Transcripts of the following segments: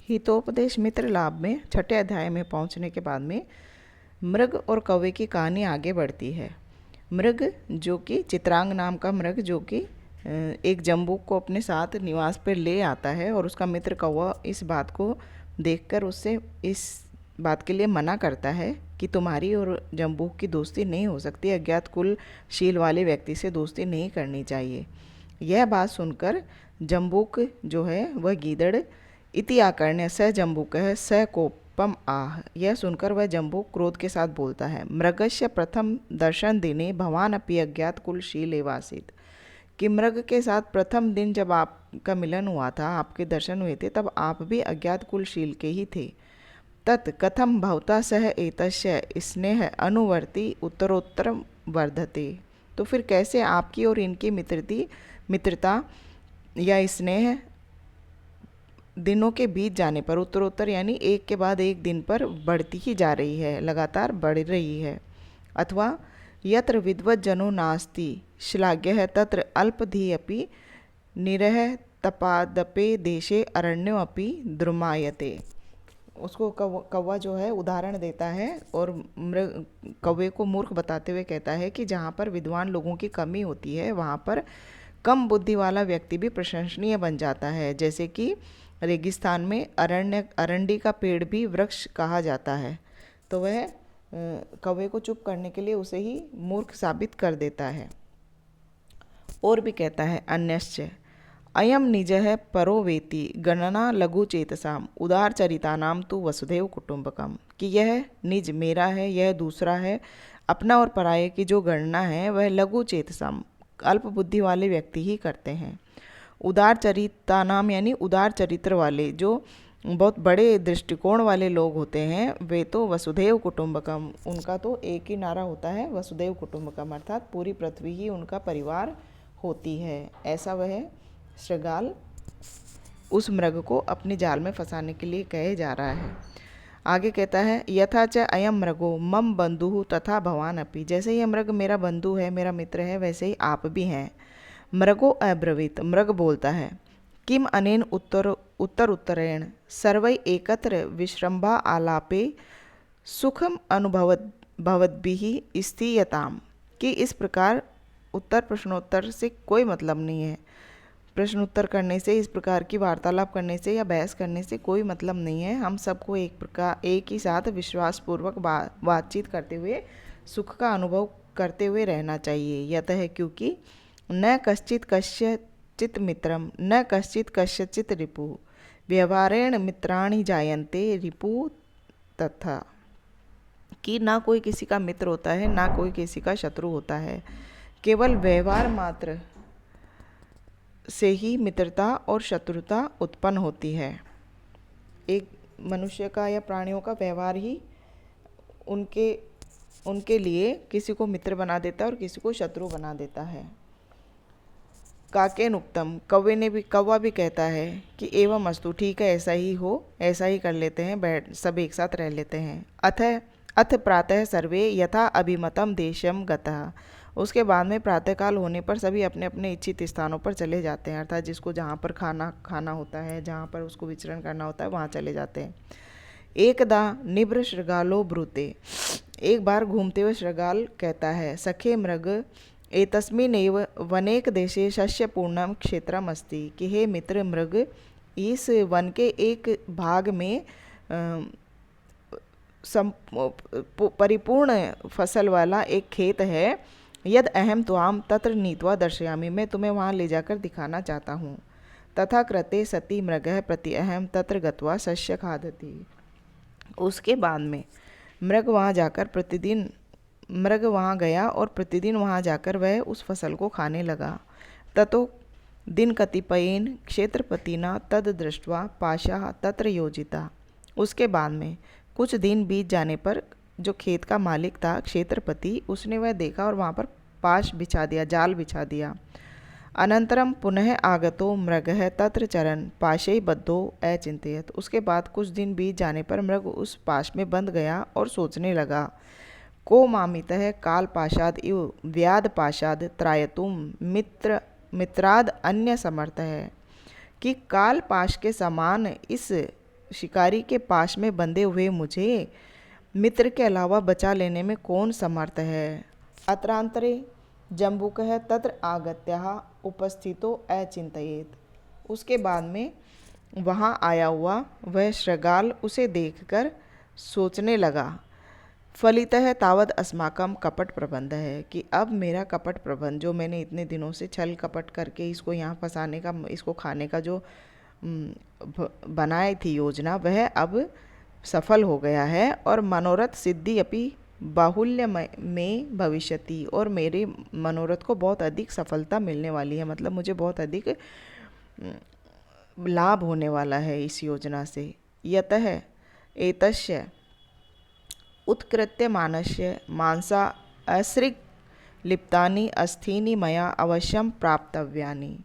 हितोपदेश मित्र लाभ में छठे अध्याय में पहुंचने के बाद में मृग और कौवे की कहानी आगे बढ़ती है। मृग जो कि चित्रांग नाम का मृग जो कि एक जम्बूक को अपने साथ निवास पर ले आता है और उसका मित्र कौवा इस बात को देखकर उससे इस बात के लिए मना करता है कि तुम्हारी और जम्बूक की दोस्ती नहीं हो सकती, अज्ञात कुलशील वाले व्यक्ति से दोस्ती नहीं करनी चाहिए। यह बात सुनकर जम्बूक जो है वह गीदड़ इति आकर्ण्य स जम्बूकः स कोपम आह, यह सुनकर वह जम्बूक क्रोध के साथ बोलता है, मृगस्य प्रथम दर्शन दिने भवान अपि अज्ञात कुलशील एवासीत्, कि मृग के साथ प्रथम दिन जब आपका मिलन हुआ था, आपके दर्शन हुए थे, तब आप भी अज्ञात कुलशील के ही थे। तत् कथम भवता सह एतस्य स्नेह अनुवर्ती उत्तरोत्तर वर्धते, तो फिर कैसे आपकी और इनकी मित्रता या स्नेह दिनों के बीत जाने पर उत्तरोत्तर यानी एक के बाद एक दिन पर बढ़ती ही जा रही है, लगातार बढ़ रही है। अथवा यत्र विद्वज्जनो नास्ति श्लाघ्यः तत्र अल्पधि अपि निरह तपादपे देशे अरण्यो अपि द्रुमायते। उसको कौवा जो है उदाहरण देता है और मृग कौवे को मूर्ख बताते हुए कहता है कि जहाँ पर विद्वान लोगों की कमी होती है वहाँ पर कम बुद्धि वाला व्यक्ति भी प्रशंसनीय बन जाता है। जैसे कि रेगिस्तान में अरंडी का पेड़ भी वृक्ष कहा जाता है, तो वह कौवे को चुप करने के लिए उसे ही मूर्ख साबित कर देता है। और भी कहता है, अन्यश्च अयम निजः परो वेति गणना लघु चेतसाम उदार चरितानाम तु वसुधैव कुटुंबकम, कि यह निज मेरा है, यह दूसरा है। अपना और पराये की जो गणना है वह लघु चेतसाम अल्प बुद्धि वाले व्यक्ति ही करते हैं। उदार चरितानाम यानी उदार चरित्र वाले, जो बहुत बड़े दृष्टिकोण वाले लोग होते हैं, वे तो वसुधैव कुटुंबकम, उनका तो एक ही नारा होता है वसुधैव कुटुंबकम, अर्थात पूरी पृथ्वी ही उनका परिवार होती है। ऐसा वह शृगाल उस मृग को अपने जाल में फंसाने के लिए कहे जा रहा है। आगे कहता है, यथा च अयम मृगो मम बंधु तथा भवान अपि, जैसे यह मृग मेरा बंधु है, मेरा मित्र है, वैसे ही आप भी हैं। मृगो अब्रवीत, मृग बोलता है, किम अनेन उत्तरेण सर्वै एकत्र विश्रम्भा आलापे सुखम अनुभवद्भिः स्थीयताम, कि इस प्रकार उत्तर प्रश्नोत्तर से कोई मतलब नहीं है। प्रश्नोत्तर करने से, इस प्रकार की वार्तालाप करने से या बहस करने से कोई मतलब नहीं है। हम सबको एक ही साथ विश्वासपूर्वक बातचीत करते हुए सुख का अनुभव करते हुए रहना चाहिए। यतः क्योंकि न कश्चित कस्यचित् मित्रम न कश्चित कस्यचित् रिपु व्यवहारेण मित्राणि जायन्ते रिपु तथा, कि ना कोई किसी का मित्र होता है, ना कोई किसी का शत्रु होता है, केवल व्यवहार मात्र से ही मित्रता और शत्रुता उत्पन्न होती है। एक मनुष्य का या प्राणियों का व्यवहार ही उनके लिए किसी को मित्र बना देता है और किसी को शत्रु बना देता है। काकेन उक्तम, कौवा भी कहता है कि एवं अस्तु, ठीक है ऐसा ही हो, ऐसा ही कर लेते हैं, बैठ सब एक साथ रह लेते हैं। अथ प्रातः सर्वे यथा अभिमतम देशम गतः, उसके बाद में प्रातःकाल होने पर सभी अपने अपने इच्छित स्थानों पर चले जाते हैं, अर्थात जिसको जहाँ पर खाना होता है, जहाँ पर उसको विचरण करना होता है, वहाँ चले जाते हैं। एकदा निभ्र शृगालो ब्रूते, एक बार घूमते हुए शृगाल कहता है, सखे मृग एतस्मिन्नेव वनेक देशे शस्यपूर्णम क्षेत्रम अस्ति, कि हे मित्र मृग, इस वन के एक भाग में परिपूर्ण फसल वाला एक खेत है। यद अहम त्वाम तत्र नीत्वा दर्शयामि, मैं तुम्हें वहाँ ले जाकर दिखाना चाहता हूँ। तथा कृते सती मृगः प्रति अहम तत्र गत्वा शस्य खादति, उसके बाद में मृग वहाँ गया और प्रतिदिन वहाँ जाकर वह उस फसल को खाने लगा। ततो दिन कतिपयेन क्षेत्रपतिना तद दृष्ट्वा पाशा तत्र योजिता, उसके बाद में कुछ दिन बीत जाने पर जो खेत का मालिक था क्षेत्रपति, उसने वह देखा और वहाँ पर पाश बिछा दिया, जाल बिछा दिया। अनंतरम पुनः आगतो मृगः तत्र चरन् पाशै बद्धो अचिंतयत्, उसके बाद कुछ दिन बीत जाने पर मृग उस पाश में बंध गया और सोचने लगा, को मामितः काल पाशाद इव व्याध पाशाद त्रायतुम मित्राद अन्य समर्थ है, कि काल पाश के समान इस शिकारी के पाश में बंधे हुए मुझे मित्र के अलावा बचा लेने में कौन समर्थ है। अत्रांतरे जम्बूकः तत्र आगत्यः उपस्थितो अचिंतयेत। उसके बाद में वहाँ आया हुआ वह शृगाल उसे देखकर सोचने लगा, फलितः तावद अस्माकं कपट प्रबंध है, कि अब मेरा कपट प्रबंध जो मैंने इतने दिनों से छल कपट करके इसको यहाँ फंसाने का, इसको खाने का जो बनाई थी योजना, वह अब सफल हो गया है। और मनोरथ सिद्धि अपि बाहुल्य में भविष्यति, और मेरे मनोरथ को बहुत अधिक सफलता मिलने वाली है, मतलब मुझे बहुत अधिक लाभ होने वाला है इस योजना से। यतः एतस्य उत्कृत्य मानस्य मांसा असृग लिप्तानि अस्थीनि मया अवश्यम प्राप्तव्यानि,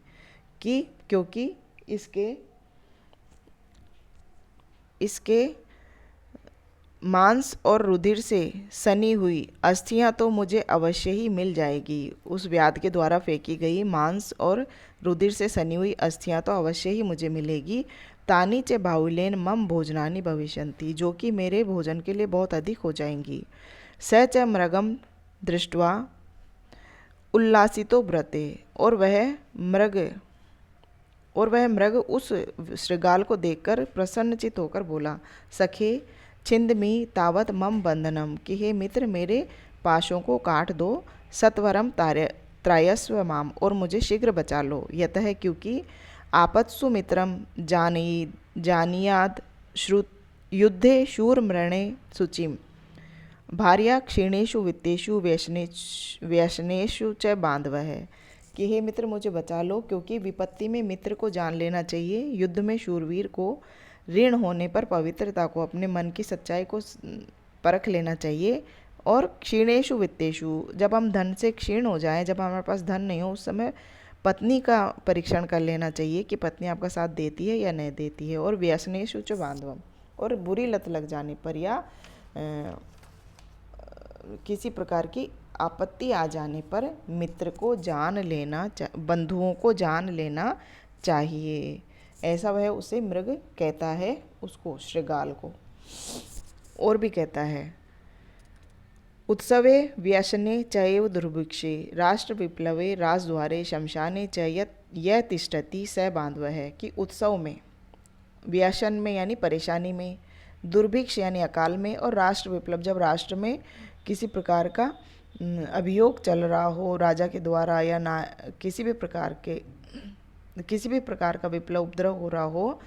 कि क्योंकि इसके मांस और रुधिर से सनी हुई अस्थियां तो मुझे अवश्य ही मिल जाएगी। उस व्याध के द्वारा फेंकी गई मांस और रुधिर से सनी हुई अस्थियां तो अवश्य ही मुझे मिलेगी। तानी च बाहुल्येन मम भोजनानि भविष्यन्ति, जो कि मेरे भोजन के लिए बहुत अधिक हो जाएंगी। स च मृगम दृष्ट्वा उल्लासितो ब्रते, और वह मृग उस शृगाल को देखकर प्रसन्नचित होकर बोला, सखे छिंदमी तावत मम बंधनम, कि हे मित्र मेरे पाशों को काट दो, सत्वरम त्रायस्व माम, और मुझे शीघ्र बचा लो। यतः क्योंकि आपत्सु मित्रम जानियाद श्रुत युद्धे शूरमृणे शुचिम, भार्या क्षीणेषु वित्तेषु व्यसनेषु च बांधव है, कि हे मित्र मुझे बचा लो, क्योंकि विपत्ति में मित्र को जान लेना चाहिए, युद्ध में शूरवीर को ऋण होने पर पवित्रता को, अपने मन की सच्चाई को परख लेना चाहिए। और क्षीणेषु वित्तेषु, जब हम धन से क्षीण हो जाएं, जब हमारे पास धन नहीं हो, उस समय पत्नी का परीक्षण कर लेना चाहिए कि पत्नी आपका साथ देती है या नहीं देती है। और व्यसनेषु च बांधवम, और बुरी लत लग जाने पर या किसी प्रकार की आपत्ति आ जाने पर मित्र को जान लेना, बंधुओं को जान लेना चाहिए। ऐसा वह उसे मृग कहता है, उसको शृगाल को। और भी कहता है, उत्सवे व्यसने चैव दुर्भिक्षे राष्ट्र विप्लवे राजद्वारे शमशाने च यह तिष्ठति स बांधव है, कि उत्सव में, व्यसन में यानी परेशानी में, दुर्भिक्ष यानी अकाल में, और राष्ट्र विप्लव जब राष्ट्र में किसी प्रकार का अभियोग चल रहा हो राजा के द्वारा, या ना किसी भी प्रकार का विप्लव उपद्रव हो रहा हो,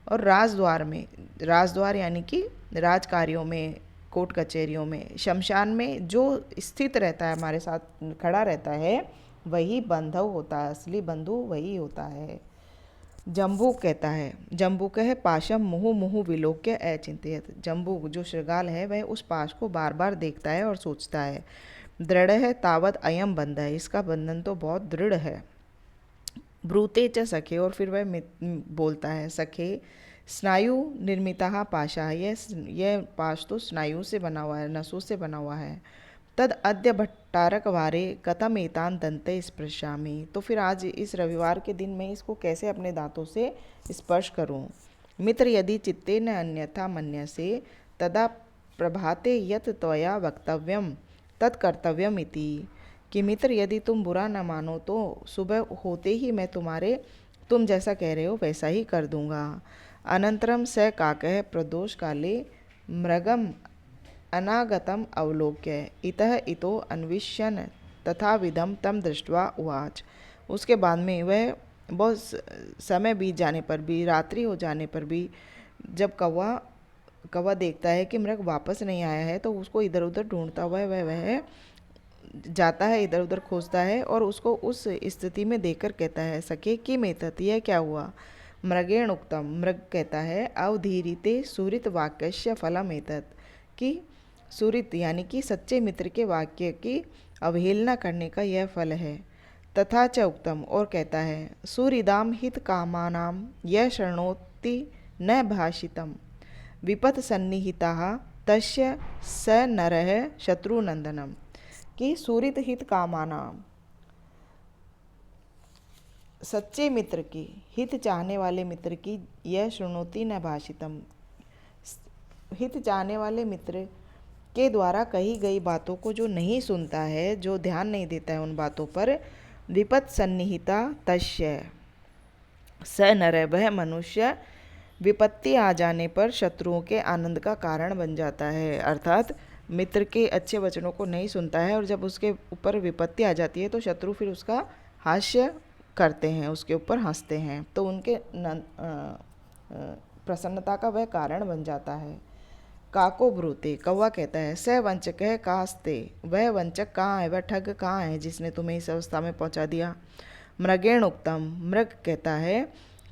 और राजद्वार में, राजद्वार यानी कि राज कार्यों में, कोर्ट कचहरियों में, शमशान में जो स्थित रहता है, हमारे साथ खड़ा रहता है, वही बंधव होता है, असली बंधु वही होता है। जम्बूक कहता है, जम्बूक है पाशम मुहु मुहु विलोक्य अचिंत्यत, जम्बूक जो शृगाल है वह उस पाश को बार बार देखता है और सोचता है। दृढ़ है तावत अयम बंध है, इसका बंधन तो बहुत दृढ़ है। ब्रूते च सखे, और फिर वह बोलता है, सखे स्नायु निर्मिता पाशा, यह पाश तो स्नायु से बना हुआ है, नसों से बना हुआ है। तद अद्य भट्टारक वारे कथम एतान दंते स्पृशामि, तो फिर आज इस रविवार के दिन मैं इसको कैसे अपने दांतों से स्पर्श करूं। मित्र यदि चित्ते न अन्यथा मन्यसे तदा प्रभाते यत त्वया वक्तव्यम तत्कर्तव्यम इति, कि मित्र यदि तुम बुरा न मानो तो सुबह होते ही मैं तुम जैसा कह रहे हो वैसा ही कर दूंगा। अनंतरम स काकः प्रदोष काले मृगम अनागतम अवलोक्य इतः इतो अन्विष्यन् तथा विधम तम दृष्ट्वा उवाच, उसके बाद में वह बहुत समय बीत जाने पर भी, रात्रि हो जाने पर भी, जब कौवा देखता है कि मृग वापस नहीं आया है, तो उसको इधर उधर ढूंढता हुआ वह जाता है, इधर उधर खोजता है, और उसको उस स्थिति में देखकर कहता है, सखे किम एतत्, यह क्या हुआ। मृगेण उक्तम, मृग कहता है, अवधीरिते सुहृत वाक्यस्य फलम एतत्, कि सुहृत यानी कि सच्चे मित्र के वाक्य की अवहेलना करने का यह फल है। तथा च उक्तम, और कहता है, सुहृदाम हित कामानाम यह शृणोति न भाषितम विपत सन्निहिता तस्य स नरः शत्रुनंदनम, कि सुहृद हित कामानाम, सच्चे मित्र की, हित चाहने वाले मित्र की, यह शृणोति न भाषितम, हित चाहने वाले मित्र के द्वारा कही गई बातों को जो नहीं सुनता है, जो ध्यान नहीं देता है उन बातों पर, विपत् सन्निहिता तस्य स नर, वह मनुष्य विपत्ति आ जाने पर शत्रुओं के आनंद का कारण बन जाता है। अर्थात मित्र के अच्छे वचनों को नहीं सुनता है और जब उसके ऊपर विपत्ति आ जाती है तो शत्रु फिर उसका हास्य करते हैं, उसके ऊपर हंसते हैं, तो उनके प्रसन्नता का वह कारण बन जाता है। काको ब्रूते, कौवा कहता है, स वंचक है कास्ते, वह वंचक कहाँ है, वह ठग कहाँ है जिसने तुम्हें इस अवस्था में पहुंचा दिया। मृगेण उक्तम, मृग कहता है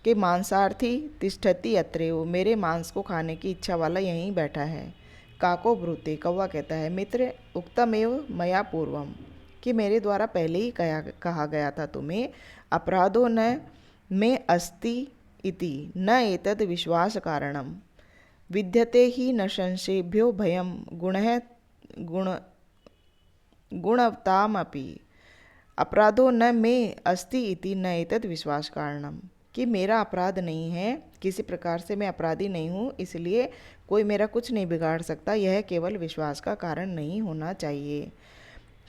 कि मांसार्थी तिष्ठति अत्रेव, मेरे मांस को खाने की इच्छा वाला यहीं बैठा है। काको ब्रूते, कौवा कहता है, मित्र उक्तमेव मया पूर्वम, कि मेरे द्वारा पहले ही कहा गया था तुम्हें, अपराधो न में अस्ति इति न एतद् विश्वास कारणम, विद्यते ही न संशयेभ्यो भयम गुणवतामपि, अपराधो न में अस्ति इति न एतद् विश्वास कारणम, कि मेरा अपराध नहीं है, किसी प्रकार से मैं अपराधी नहीं हूँ, इसलिए कोई मेरा कुछ नहीं बिगाड़ सकता, यह केवल विश्वास का कारण नहीं होना चाहिए।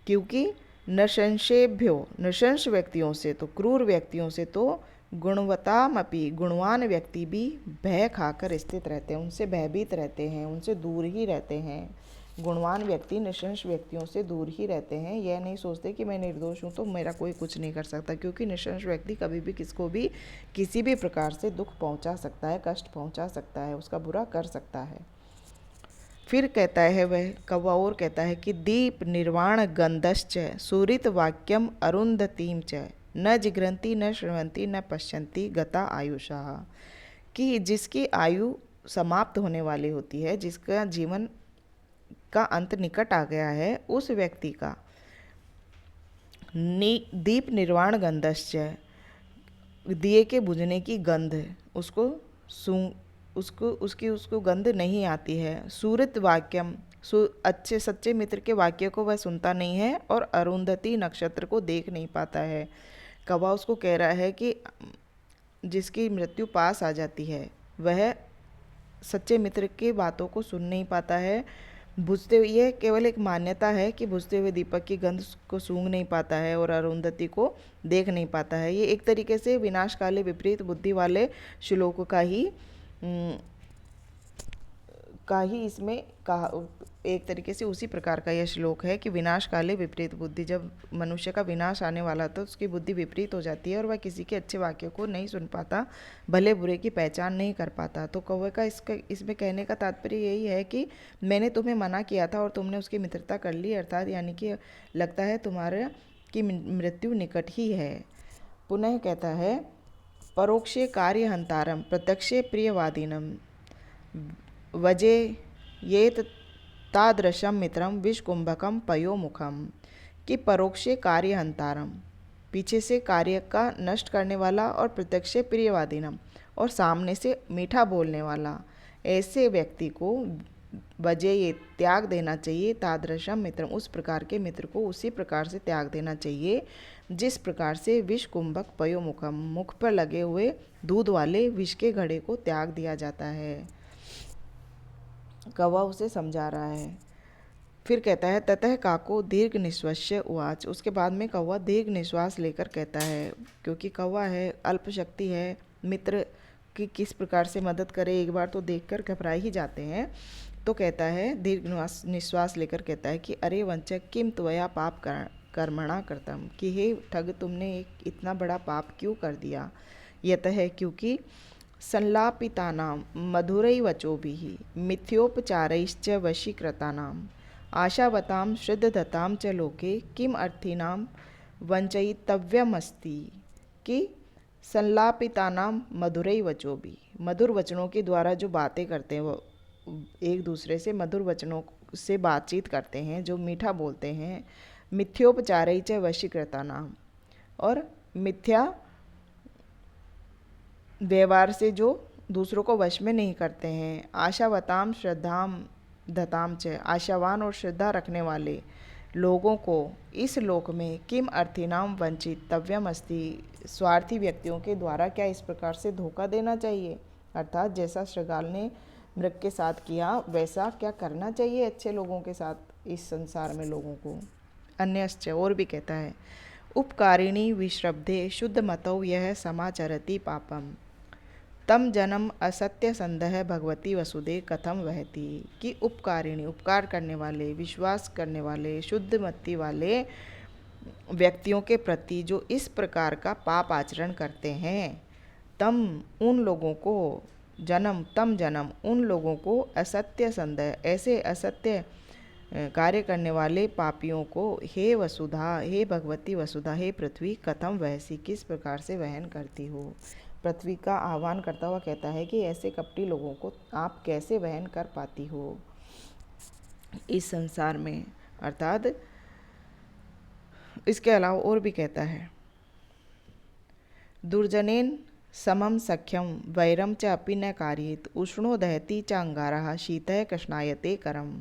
क्योंकि नृशंसेभ्यो, नृशंस व्यक्तियों से तो, क्रूर व्यक्तियों से तो, गुणवतामपि, गुणवान व्यक्ति भी भय खाकर स्थित रहते हैं, उनसे भयभीत रहते हैं, उनसे दूर ही रहते हैं। गुणवान व्यक्ति नृशंस व्यक्तियों से दूर ही रहते हैं, यह नहीं सोचते कि मैं निर्दोष हूँ तो मेरा कोई कुछ नहीं कर सकता, क्योंकि नृशंस व्यक्ति कभी भी किसको भी किसी भी प्रकार से दुख पहुँचा सकता है, कष्ट पहुँचा सकता है, उसका बुरा कर सकता है। फिर कहता है वह कौवा और कहता है कि दीप निर्वाण गंधश्च सूरित वाक्यम अरुंधतीम च न जिघ्रन्ति न शृण्वन्ति न पश्यन्ति गता आयुषा, कि जिसकी आयु समाप्त होने वाली होती है, जिसका जीवन का अंत निकट आ गया है, उस व्यक्ति का दीप निर्वाण गंधश्च, दिए के बुझने की गंध उसको उसको गंध नहीं आती है। सूरित वाक्यम, अच्छे सच्चे मित्र के वाक्य को वह सुनता नहीं है, और अरुंधति नक्षत्र को देख नहीं पाता है। कौवा उसको कह रहा है कि जिसकी मृत्यु पास आ जाती है वह सच्चे मित्र की बातों को सुन नहीं पाता है, बुझते हुए, यह केवल एक मान्यता है कि बुझते हुए दीपक की गंध को सूंघ नहीं पाता है और अरुंधति को देख नहीं पाता है। ये एक तरीके से विनाशकाले विपरीत बुद्धि वाले श्लोक का ही इसमें कहा, एक तरीके से उसी प्रकार का यह श्लोक है कि विनाश काले विपरीत बुद्धि, जब मनुष्य का विनाश आने वाला तो उसकी बुद्धि विपरीत हो जाती है और वह किसी के अच्छे वाक्यों को नहीं सुन पाता, भले बुरे की पहचान नहीं कर पाता। तो कौवे का इसमें कहने का तात्पर्य यही है कि मैंने तुम्हें मना किया था और तुमने उसकी मित्रता कर ली, अर्थात यानी कि लगता है तुम्हारे की मृत्यु निकट ही है। पुनः कहता है परोक्षे कार्य हंतारम प्रत्यक्षे प्रियवादीनम वजे ये तादृशम मित्रम विषकुंभकम पयोमुखम, कि परोक्षे कार्य हंतारम, पीछे से कार्य का नष्ट करने वाला, और प्रत्यक्षे प्रियवादीनम, और सामने से मीठा बोलने वाला, ऐसे व्यक्ति को वजे ये त्याग देना चाहिए। तादृशम मित्रम, उस प्रकार के मित्र को उसी प्रकार से त्याग देना चाहिए जिस प्रकार से विष कुंभक पयोमुखम, मुख पर लगे हुए दूध वाले विष के घड़े को त्याग दिया जाता है। कौवा उसे समझा रहा है। फिर कहता है ततः काको दीर्घ निश्वस्य उवाच, उसके बाद में कौवा दीर्घ निश्वास लेकर कहता है, क्योंकि कौवा है, अल्प शक्ति है, मित्र की किस प्रकार से मदद करे एक बार तो देखकर घबरा ही जाते हैं। तो कहता है दीर्घ निश्वास लेकर कहता है कि अरे वंचक किम त्वया पाप कर्मणा करतम, कि हे ठग तुमने एक इतना बड़ा पाप क्यों कर दिया। यतः क्योंकि संलापितानां मधुरैवचोभिः मिथ्योपचारैश्च वशीकृतानां आशावतां श्रद्धतां च लोके किम अर्थीनां वंचयितव्यमस्ति, कि संलापितानां मधुरैवचोभिः, मधुर वचनों के द्वारा जो बातें करते हैं, वो एक दूसरे से मधुर वचनों से बातचीत करते हैं, जो मीठा बोलते हैं, मिथ्योपचारै च वशीकृतानां, और मिथ्या व्यवहार से जो दूसरों को वश में नहीं करते हैं, आशावताम श्रद्धाम धताम च, आशावान और श्रद्धा रखने वाले लोगों को इस लोक में किम अर्थिनाम वंचितव्यम अस्ति, स्वार्थी व्यक्तियों के द्वारा क्या इस प्रकार से धोखा देना चाहिए। अर्थात जैसा श्रृगाल ने मृग के साथ किया वैसा क्या करना चाहिए अच्छे लोगों के साथ इस संसार में लोगों को। अन्यश्च और भी कहता है, उपकारिणी विश्रब्धे शुद्ध मतौ यह समाचरति पापम तम जन्म असत्य संदेह भगवती वसुदे कथम वहती। कि उपकारिणी उपकार करने वाले, विश्वास करने वाले, शुद्ध मति वाले व्यक्तियों के प्रति जो इस प्रकार का पाप आचरण करते हैं, तम उन लोगों को जन्म उन लोगों को असत्य संदेह, ऐसे असत्य कार्य करने वाले पापियों को हे वसुधा, हे भगवती वसुधा, हे पृथ्वी कथम वहसी, किस प्रकार से वहन करती हो। पृथ्वी का आह्वान करता हुआ कहता है कि ऐसे कपटी लोगों को आप कैसे वहन कर पाती हो इस संसार में। अर्थात इसके अलावा और भी कहता है, दुर्जनेन समम सख्यम वैरम च अपि न कार्येत उष्णो दहति च अंगारः शीतः कृष्णायते करम।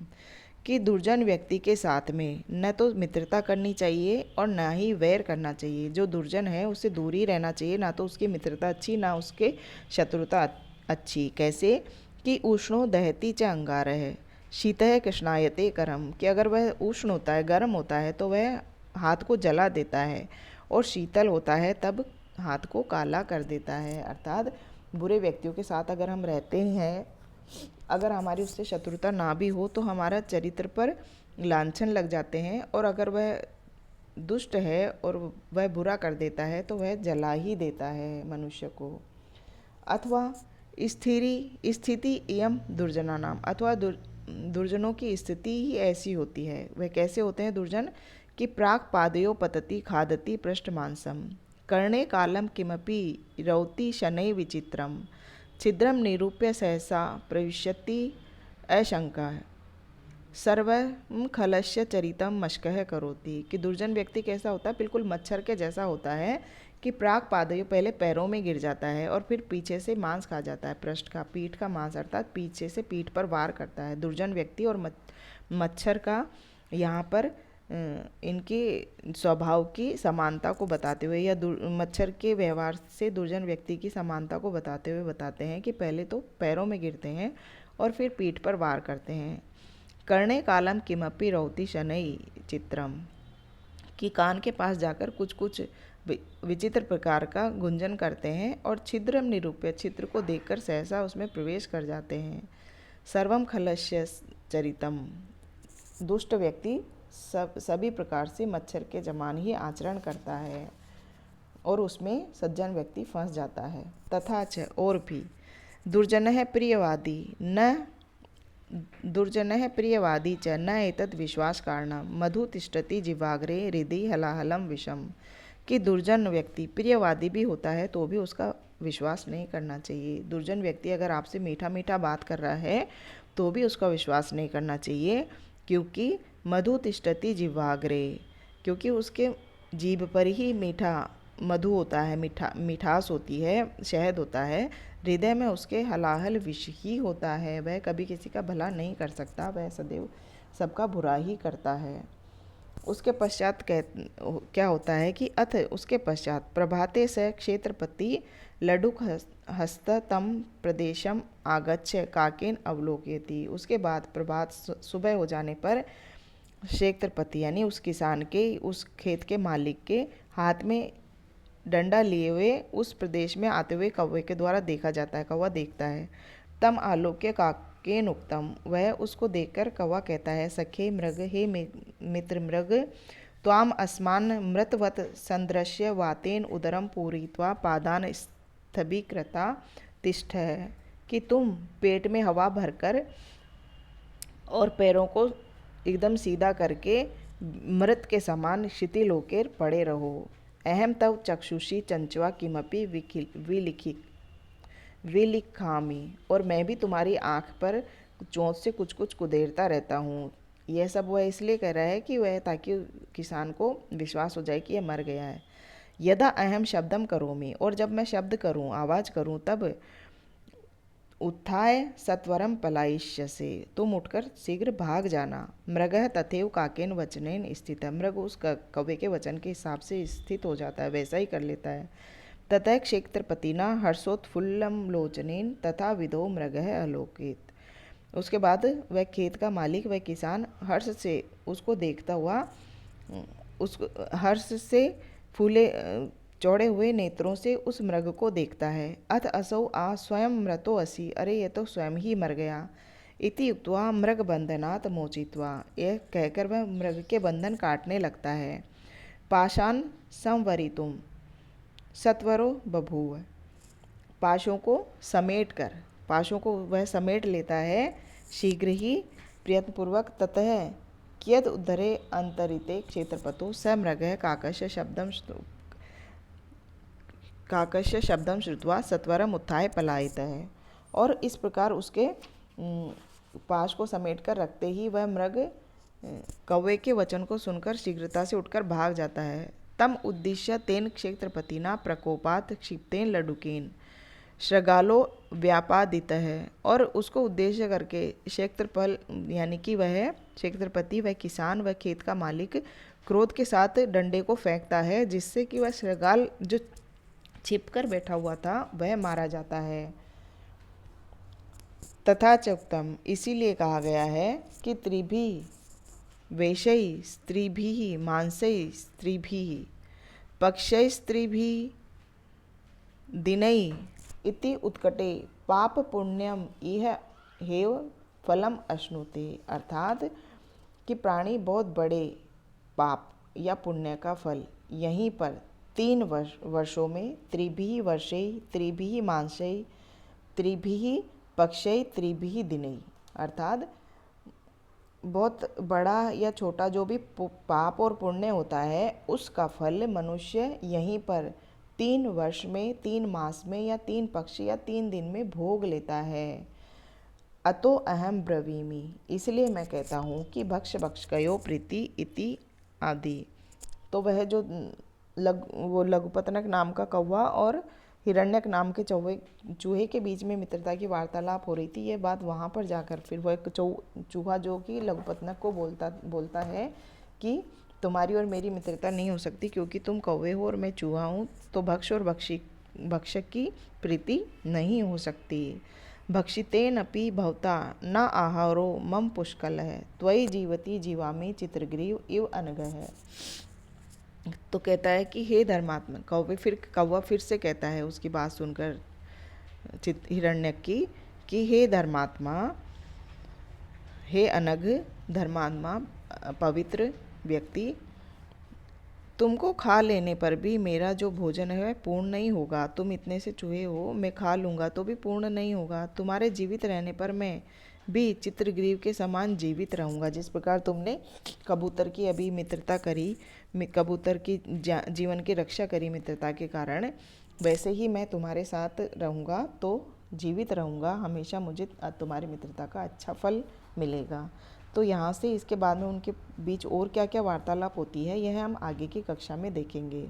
कि दुर्जन व्यक्ति के साथ में न तो मित्रता करनी चाहिए और न ही वैर करना चाहिए। जो दुर्जन है उससे दूर ही रहना चाहिए, ना तो उसकी मित्रता अच्छी ना उसके शत्रुता अच्छी। कैसे कि उष्णो दहति च अंगारः शीतः कृष्णायते करम। कि अगर वह उष्ण होता है, गर्म होता है तो वह हाथ को जला देता है, और शीतल होता है तब हाथ को काला कर देता है। अर्थात बुरे व्यक्तियों के साथ अगर हम रहते हैं, अगर हमारी उससे शत्रुता ना भी हो तो हमारा चरित्र पर लांछन लग जाते हैं, और अगर वह दुष्ट है और वह बुरा कर देता है तो वह जला ही देता है मनुष्य को। अथवा स्थिति इयम दुर्जना नाम, अथवा दुर्जनों की स्थिति ही ऐसी होती है। वह कैसे होते हैं दुर्जन कि प्राक पादयो पतति खादति पृष्ठ मांसम कर्णे कालम किमपि रौति शनै विचित्रम छिद्रम निरूप्य सहसा प्रविशति अशंका सर्वं खलस्य चरितम मशकः करोति। कि दुर्जन व्यक्ति कैसा होता है, बिल्कुल मच्छर के जैसा होता है कि प्राक पादयो पहले पैरों में गिर जाता है और फिर पीछे से मांस खा जाता है, पृष्ठ का, पीठ का मांस, अर्थात पीछे से पीठ पर वार करता है दुर्जन व्यक्ति। और मच्छर का यहाँ पर इनके स्वभाव की समानता को बताते हुए या मच्छर के व्यवहार से दुर्जन व्यक्ति की समानता को बताते हुए बताते हैं कि पहले तो पैरों में गिरते हैं और फिर पीठ पर वार करते हैं। कर्णे कालम किमपि रौति शनै चित्रम। कि कान के पास जाकर कुछ कुछ विचित्र प्रकार का गुंजन करते हैं, और छिद्रम निरूप्य, छिद्र को देखकर सहसा उसमें प्रवेश कर जाते हैं। सर्वम खलस्य चरितम, दुष्ट व्यक्ति सभी प्रकार से मच्छर के समान ही आचरण करता है और उसमें सज्जन व्यक्ति फंस जाता है। तथा च और भी दुर्जनः प्रियवादी च न एतद् विश्वास कारणम मधु तिष्ठति जिह्वाग्रे हृदि हलाहलम विषम। कि दुर्जन व्यक्ति प्रियवादी भी होता है तो भी उसका विश्वास नहीं करना चाहिए। दुर्जन व्यक्ति अगर आपसे मीठा मीठा बात कर रहा है तो भी उसका विश्वास नहीं करना चाहिए, क्योंकि मधु तिष्ठति जिह्वाग्रे, क्योंकि उसके जीभ पर ही मीठा मधु होता है, मिठास होती है, शहद होता है। हृदय में उसके हलाहल विष ही होता है। वह कभी किसी का भला नहीं कर सकता, वह सदैव सबका बुरा ही करता है। उसके पश्चात क्या होता है कि अथ उसके पश्चात प्रभाते स क्षेत्रपति लडुक हस्त तम प्रदेशम आगच्छ काकेन अवलोकयति। उसके बाद प्रभात सुबह हो जाने पर क्षेत्रपति यानी उस किसान के, उस खेत के मालिक के हाथ में डंडा लिए हुए उस प्रदेश में आते हुए कौवे के द्वारा देखा जाता है। कौवा देखता है। तम आलोक्य काकेन उक्तम, वह उसको देखकर कौवा कहता है, सखे मृग, हे मित्र मृग, त्वाम अस्मान मृतवत संदृश्य वातेन उदरम पूरित्वा पादान स्थभीकृता तिष्ठ। कि तुम पेट में हवा भरकर और पैरों को एकदम सीधा करके मृत के समान शिथिल होकर पड़े रहो। अहम तव चक्षुषी चंचवा किमपि विलिखामी, और मैं भी तुम्हारी आँख पर चोंच से कुछ कुछ कुदेरता रहता हूँ। यह सब वह इसलिए कह रहा है कि वह ताकि किसान को विश्वास हो जाए कि यह मर गया है। यदा अहम शब्दम करोमि, और जब मैं शब्द करूँ, आवाज़ करूँ, तब उत्थाय सत्वरम पलायिष्यसे, तुम उठकर शीघ्र भाग जाना। मृगः तथैव काकेन वचनेन स्थितः, मृग उस कौवे के वचन के हिसाब से स्थित हो जाता है, वैसा ही कर लेता है। ततः क्षेत्रपतिना हर्षोत्फुल्लम लोचनेन तथा विधो मृगः अलोकित। उसके बाद वह खेत का मालिक वह किसान हर्ष से उसको देखता हुआ उसको हर्ष से फूले चौड़े हुए नेत्रों से उस मृग को देखता है। अथ असौ आ स्वयं मृतो असि, अरे ये तो स्वयं ही मर गया। इति उक्त्वा मृग बंधनात् मोचित्वा, यह कहकर वह मृग के बंधन काटने लगता है। पाशान संवरितुम सत्वरो बभूव, पाशों को समेट कर, पाशों को वह समेट लेता है शीघ्र ही प्रयत्नपूर्वक। ततः कियद उद्धरे अंतरिते क्षेत्रपतो स मृगः काकस्य शब्दम श्रुत्वा सत्वरम उत्थाय पलायित है। और इस प्रकार उसके पाश को समेट कर रखते ही वह मृग कौवे के वचन को सुनकर शीघ्रता से उठकर भाग जाता है। तम उद्दिश्य तेन क्षेत्रपतिना प्रकोपात क्षिप्तेन लडुकेन श्रगालो व्यापादित है। और उसको उद्देश्य करके क्षेत्रफल यानी कि वह क्षेत्रपति, वह किसान, वह खेत का मालिक क्रोध के साथ डंडे को फेंकता है, जिससे कि वह श्रगाल जो छिप कर बैठा हुआ था वह मारा जाता है। तथा चोक्तम, इसीलिए कहा गया है कि त्रिभी वेशै स्त्रीभिः मांसै स्त्रीभिः पक्षै स्त्रीभिः दिनै इति उत्कटे पाप पुण्यम इह हेव फलम अश्नुते। अर्थात कि प्राणी बहुत बड़े पाप या पुण्य का फल यहीं पर 3 वर्षों में त्रिभिः वर्षै त्रिभिः मांसै त्रिभिः पक्षै त्रिभिः दिनै, अर्थात बहुत बड़ा या छोटा जो भी पाप और पुण्य होता है उसका फल मनुष्य यहीं पर 3 वर्ष में, 3 मास में या 3 पक्ष या 3 दिन में भोग लेता है। अतो अहम ब्रवीमि, इसलिए मैं कहता हूँ कि भक्ष भक्षकयो प्रीति इति आदि। तो वह जो वो लघुपतनक नाम का कौवा और हिरण्यक नाम के चूहे के बीच में मित्रता की वार्तालाप हो रही थी, ये बात वहाँ पर जाकर फिर वो एक चूहा जो कि लघुपतनक को बोलता है कि तुम्हारी और मेरी मित्रता नहीं हो सकती क्योंकि तुम कौवे हो और मैं चूहा हूँ, तो भक्ष और भक्षक की प्रीति नहीं हो सकती। भक्षितेन अपि भवता न आहारो मम पुष्कल है, त्वयि जीवति जीवामि चित्रग्रीव इव अनघः। तो कहता है कि हे धर्मात्मा, कौवा फिर से कहता है उसकी बात सुनकर हिरण्यक की कि हे धर्मात्मा, हे अनघ धर्मात्मा, पवित्र व्यक्ति, तुमको खा लेने पर भी मेरा जो भोजन है वह पूर्ण नहीं होगा। तुम इतने से चूहे हो, मैं खा लूँगा तो भी पूर्ण नहीं होगा। तुम्हारे जीवित रहने पर मैं भी चित्रग्रीव के समान जीवित रहूँगा। जिस प्रकार तुमने कबूतर की अभी मित्रता करी, कबूतर की जीवन की रक्षा करी मित्रता के कारण, वैसे ही मैं तुम्हारे साथ रहूँगा तो जीवित रहूँगा हमेशा, मुझे तुम्हारी मित्रता का अच्छा फल मिलेगा। तो यहाँ से इसके बाद में उनके बीच और क्या क्या वार्तालाप होती है यह हम आगे की कक्षा में देखेंगे।